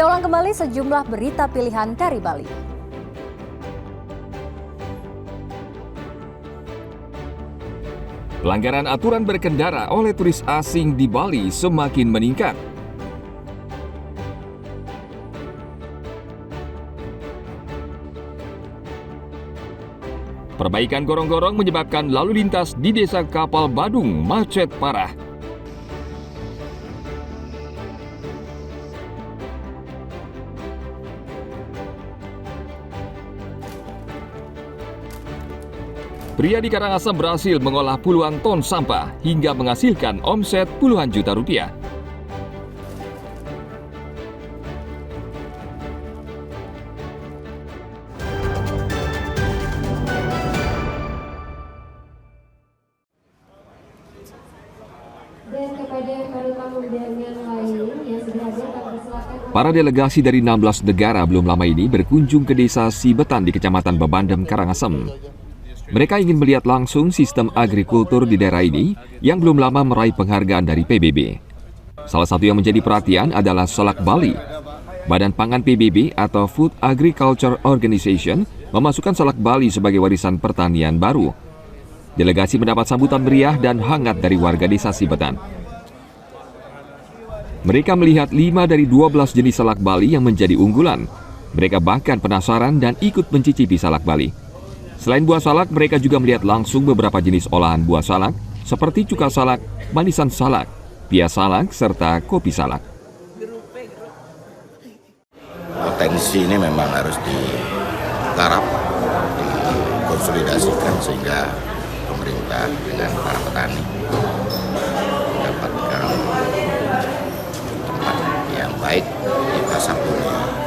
Kita ulang kembali sejumlah berita pilihan dari Bali. Pelanggaran aturan berkendara oleh turis asing di Bali semakin meningkat. Perbaikan gorong-gorong menyebabkan lalu lintas di Desa Kapal Badung macet parah. Pria di Karangasem berhasil mengolah puluhan ton sampah hingga menghasilkan omset puluhan juta rupiah. Para delegasi dari 16 negara belum lama ini berkunjung ke desa Sibetan di Kecamatan Bebandem, Karangasem. Mereka ingin melihat langsung sistem agrikultur di daerah ini yang belum lama meraih penghargaan dari PBB. Salah satu yang menjadi perhatian adalah Salak Bali. Badan Pangan PBB atau Food Agriculture Organization memasukkan Salak Bali sebagai warisan pertanian baru. Delegasi mendapat sambutan meriah dan hangat dari warga desa Sibetan. Mereka melihat 5 dari 12 jenis salak Bali yang menjadi unggulan. Mereka bahkan penasaran dan ikut mencicipi salak Bali. Selain buah salak, mereka juga melihat langsung beberapa jenis olahan buah salak, seperti cuka salak, manisan salak, pia salak, serta kopi salak. Potensi ini memang harus digarap, dikonsolidasikan sehingga pemerintah dengan para petani mendapatkan tempat yang baik di pasar dunia.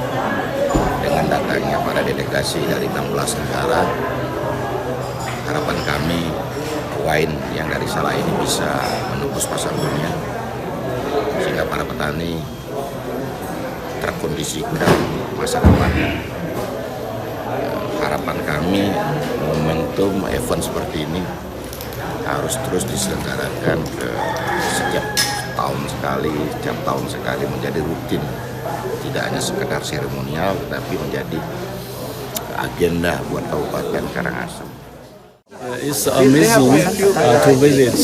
Dengan datangnya para delegasi dari 16 negara, harapan kami wine yang dari Salak ini bisa menembus pasar dunia sehingga para petani terkondisikan masa depannya. Harapan kami momentum event seperti ini harus terus diselenggarakan setiap tahun sekali menjadi rutin, tidak hanya sekedar seremonial tetapi menjadi agenda buat Kabupaten Karangasem. It's amazing to visit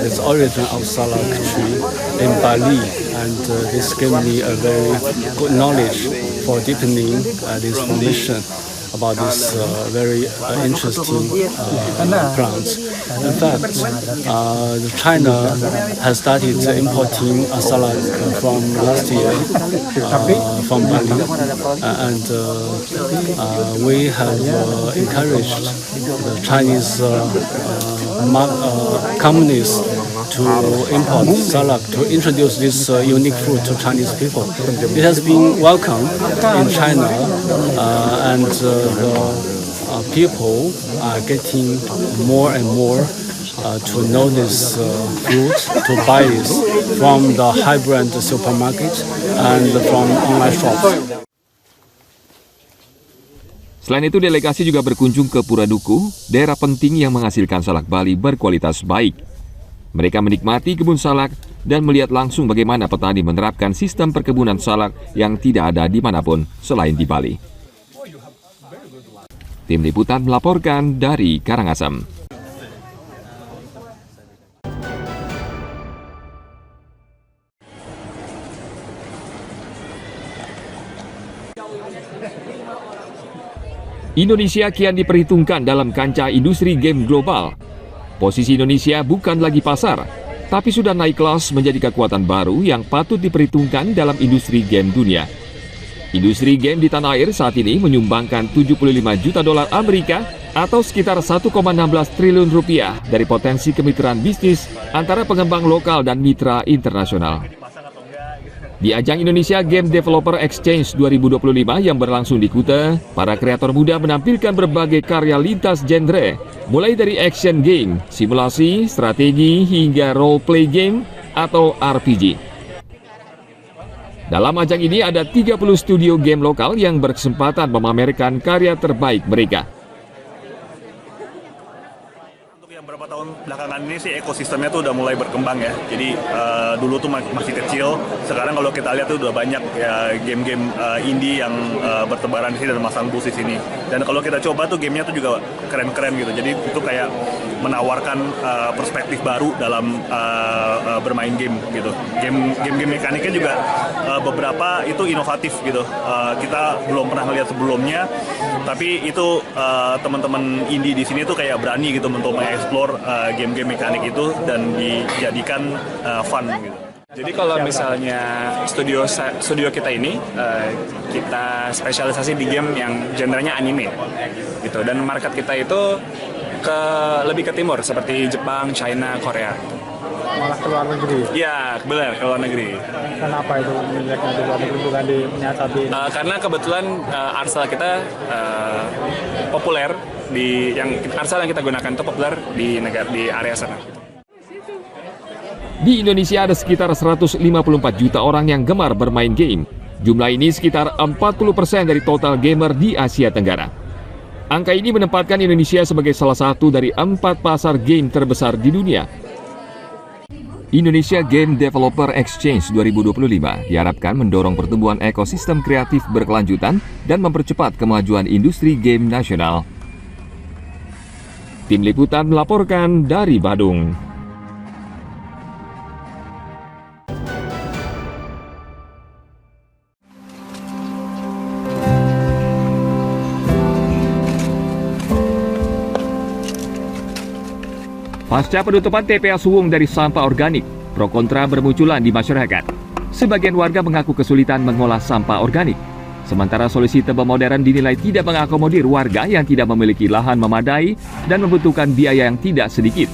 this origin of salak tree in Bali, and this gave me a very good knowledge for deepening this formation about this very interesting plant. In fact, China has started importing salak from last year from Bali, and we have encouraged the Chinese companies to import salak to introduce this unique fruit to Chinese people. It has been welcomed in China, and people are getting more and more to know this fruit, to buy this from the high-brand supermarket and from online shops. Selain itu, delegasi juga berkunjung ke Pura Duku, daerah penting yang menghasilkan salak Bali berkualitas baik. Mereka menikmati kebun salak dan melihat langsung bagaimana petani menerapkan sistem perkebunan salak yang tidak ada dimanapun selain di Bali. Tim Liputan melaporkan dari Karangasem. Indonesia kian diperhitungkan dalam kancah industri game global. Posisi Indonesia bukan lagi pasar, tapi sudah naik kelas menjadi kekuatan baru yang patut diperhitungkan dalam industri game dunia. Industri game di tanah air saat ini menyumbangkan 75 juta dolar Amerika atau sekitar 1,16 triliun rupiah dari potensi kemitraan bisnis antara pengembang lokal dan mitra internasional. Di ajang Indonesia Game Developer Exchange 2025 yang berlangsung di Kuta, para kreator muda menampilkan berbagai karya lintas genre, mulai dari action game, simulasi, strategi, hingga role play game atau RPG. Dalam ajang ini ada 30 studio game lokal yang berkesempatan memamerkan karya terbaik mereka. Untuk yang berapa tahun belakangan ini sih ekosistemnya tuh udah mulai berkembang ya. Jadi dulu tuh masih kecil, sekarang kalau kita lihat tuh udah banyak ya game-game indie yang bertebaran di sini dan masang booth di sini. Dan kalau kita coba tuh gamenya tuh juga keren-keren gitu. Jadi itu kayak menawarkan perspektif baru dalam bermain game gitu. Game-game mekaniknya juga beberapa itu inovatif gitu. Kita belum pernah ngeliat sebelumnya, tapi itu teman-teman indie di sini tuh kayak berani gitu untuk mengeksplor game-game mekanik itu dan dijadikan fun gitu. Jadi kalau misalnya studio kita ini kita spesialisasi di game yang genrenya anime gitu, dan market kita itu lebih ke timur seperti Jepang, China, Korea. Malah ke luar negeri? Iya, benar, ke luar negeri. Kenapa itu minyaknya di luar negeri bukan di menyiasati? Karena kebetulan arsal kita populer arsal yang kita gunakan itu populer di area sana. Di Indonesia ada sekitar 154 juta orang yang gemar bermain game. Jumlah ini sekitar 40% dari total gamer di Asia Tenggara. Angka ini menempatkan Indonesia sebagai salah satu dari 4 pasar game terbesar di dunia. Indonesia Game Developer Exchange 2025 diharapkan mendorong pertumbuhan ekosistem kreatif berkelanjutan dan mempercepat kemajuan industri game nasional. Tim Liputan melaporkan dari Badung. Pasca penutupan TPA Suwung dari sampah organik, pro kontra bermunculan di masyarakat. Sebagian warga mengaku kesulitan mengolah sampah organik. Sementara solusi tebal modern dinilai tidak mengakomodir warga yang tidak memiliki lahan memadai dan membutuhkan biaya yang tidak sedikit.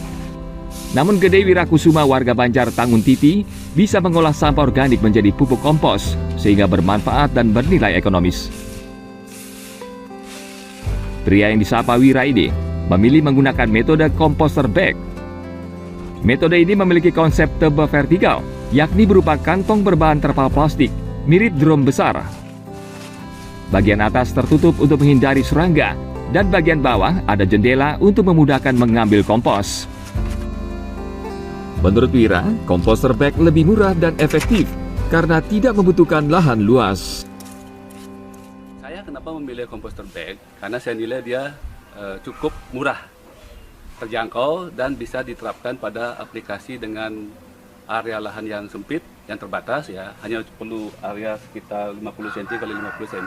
Namun Gede Wirakusuma warga Banjar Tangun Titi bisa mengolah sampah organik menjadi pupuk kompos sehingga bermanfaat dan bernilai ekonomis. Pria yang disapa Wiraide memilih menggunakan metode komposter bag. Metode ini memiliki konsep tebal vertikal, yakni berupa kantong berbahan terpal plastik, mirip drum besar. Bagian atas tertutup untuk menghindari serangga, dan bagian bawah ada jendela untuk memudahkan mengambil kompos. Menurut Wira, komposter bag lebih murah dan efektif karena tidak membutuhkan lahan luas. Saya kenapa memilih komposter bag? Karena saya nilai dia cukup murah, terjangkau, dan bisa diterapkan pada aplikasi dengan area lahan yang sempit, yang terbatas ya, hanya perlu area sekitar 50 cm x 50 cm,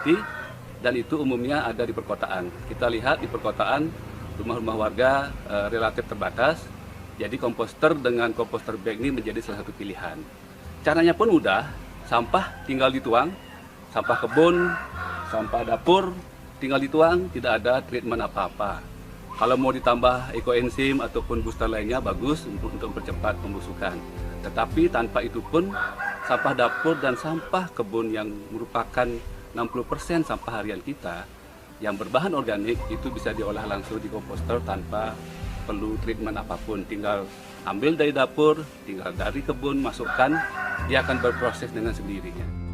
dan itu umumnya ada di perkotaan. Kita lihat di perkotaan rumah-rumah warga relatif terbatas, jadi komposter dengan komposter bag ini menjadi salah satu pilihan. Caranya pun mudah, sampah tinggal dituang, sampah kebun, sampah dapur tinggal dituang, tidak ada treatment apa-apa. Kalau mau ditambah ekoenzim ataupun booster lainnya bagus untuk mempercepat pembusukan. Tetapi tanpa itu pun sampah dapur dan sampah kebun yang merupakan 60% sampah harian kita yang berbahan organik itu bisa diolah langsung di komposter tanpa perlu treatment apapun. Tinggal ambil dari dapur, tinggal dari kebun, masukkan, dia akan berproses dengan sendirinya.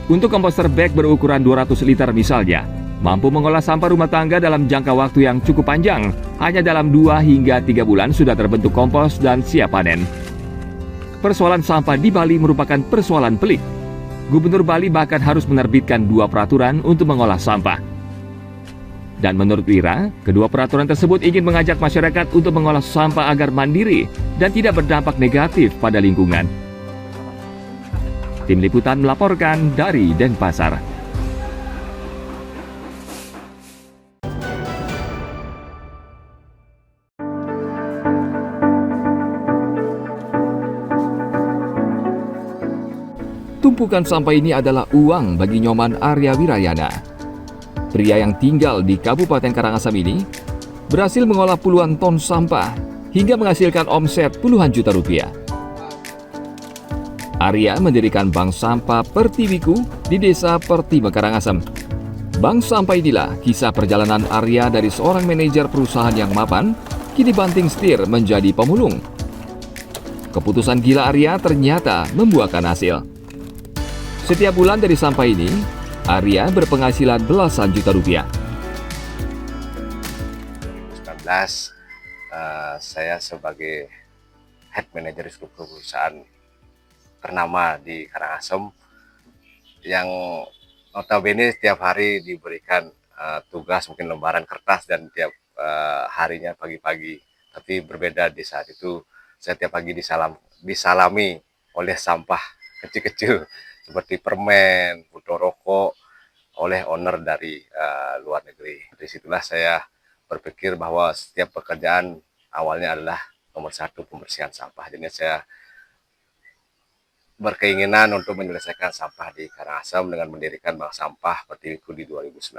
Untuk komposter bag berukuran 200 liter misalnya, mampu mengolah sampah rumah tangga dalam jangka waktu yang cukup panjang. Hanya dalam 2 hingga 3 bulan sudah terbentuk kompos dan siap panen. Persoalan sampah di Bali merupakan persoalan pelik. Gubernur Bali bahkan harus menerbitkan 2 peraturan untuk mengolah sampah. Dan menurut Wira, kedua peraturan tersebut ingin mengajak masyarakat untuk mengolah sampah agar mandiri dan tidak berdampak negatif pada lingkungan. Tim Liputan melaporkan dari Denpasar. Tumpukan sampah ini adalah uang bagi Nyoman Arya Wirayana. Pria yang tinggal di Kabupaten Karangasem ini berhasil mengolah puluhan ton sampah hingga menghasilkan omset puluhan juta rupiah. Arya mendirikan bank sampah Pertiwiku di desa Pertiwi Karangasem. Bank sampah inilah kisah perjalanan Arya dari seorang manajer perusahaan yang mapan, kini banting setir menjadi pemulung. Keputusan gila Arya ternyata membuahkan hasil. Setiap bulan dari sampah ini, Arya berpenghasilan belasan juta rupiah. saya sebagai head manager struktur perusahaan ternama di Karangasem yang notabene setiap hari diberikan tugas mungkin lembaran kertas dan tiap harinya pagi-pagi, tapi berbeda di saat itu saya tiap pagi disalami oleh sampah kecil-kecil seperti permen, botol rokok oleh owner dari luar negeri. Disitulah saya berpikir bahwa setiap pekerjaan awalnya adalah nomor satu pembersihan sampah. Jadi saya berkeinginan untuk menyelesaikan sampah di Karangasem dengan mendirikan bank sampah Pertiwiku di 2019.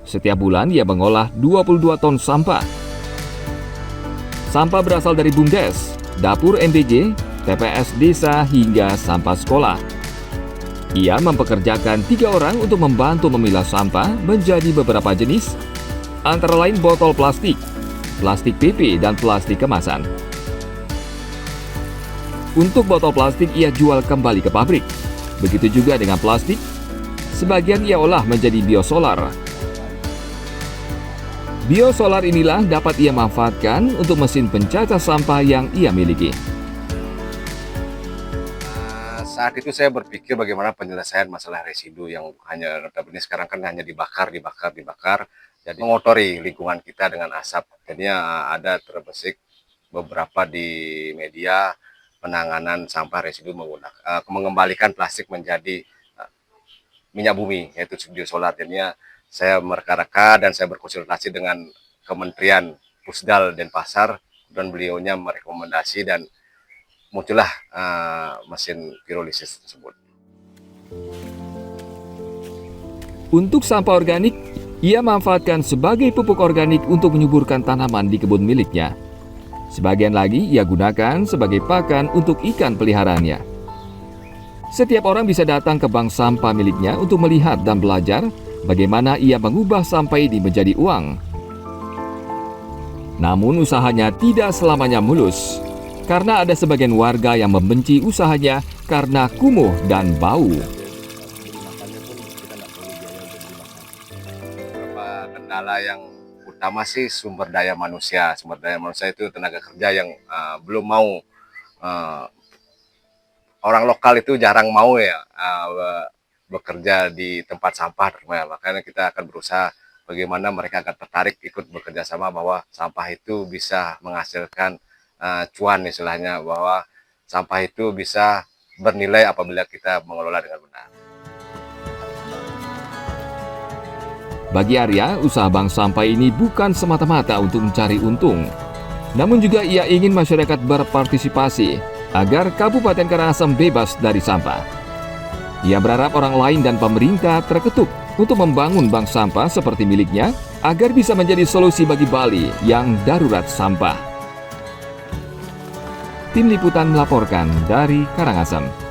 Setiap bulan ia mengolah 22 ton sampah. Sampah berasal dari BUMDes, dapur MBJ, TPS desa hingga sampah sekolah. Ia mempekerjakan 3 orang untuk membantu memilah sampah menjadi beberapa jenis, antara lain botol plastik, plastik PP, dan plastik kemasan. Untuk botol plastik ia jual kembali ke pabrik. Begitu juga dengan plastik, sebagian ia olah menjadi biosolar. Biosolar inilah dapat ia manfaatkan untuk mesin pencacah sampah yang ia miliki. Saat itu saya berpikir bagaimana penyelesaian masalah residu yang hanya notabene sekarang kan hanya dibakar, jadi mengotori lingkungan kita dengan asap. Jadinya ada terbesit beberapa di media penanganan sampah residu mengembalikan plastik menjadi minyak bumi, yaitu biosolar. Jadinya saya mereka-reka dan saya berkonsultasi dengan Kementerian Pusdal Denpasar dan beliaunya merekomendasi dan muncullah mesin pirolisis tersebut. Untuk sampah organik, ia manfaatkan sebagai pupuk organik untuk menyuburkan tanaman di kebun miliknya. Sebagian lagi ia gunakan sebagai pakan untuk ikan peliharaannya. Setiap orang bisa datang ke bank sampah miliknya untuk melihat dan belajar bagaimana ia mengubah sampah ini menjadi uang. Namun usahanya tidak selamanya mulus, karena ada sebagian warga yang membenci usahanya karena kumuh dan bau. Beberapa kendala yang utama sih sumber daya manusia. Sumber daya manusia itu tenaga kerja yang belum mau. Orang lokal itu jarang mau ya bekerja di tempat sampah. Makanya kita akan berusaha bagaimana mereka akan tertarik ikut bekerja sama bahwa sampah itu bisa menghasilkan cuan, istilahnya bahwa sampah itu bisa bernilai apabila kita mengelola dengan benar. Bagi Arya, usaha bank sampah ini bukan semata-mata untuk mencari untung, namun juga ia ingin masyarakat berpartisipasi agar Kabupaten Karangasem bebas dari sampah. Ia berharap orang lain dan pemerintah terketuk untuk membangun bank sampah seperti miliknya agar bisa menjadi solusi bagi Bali yang darurat sampah. Tim Liputan melaporkan dari Karangasem.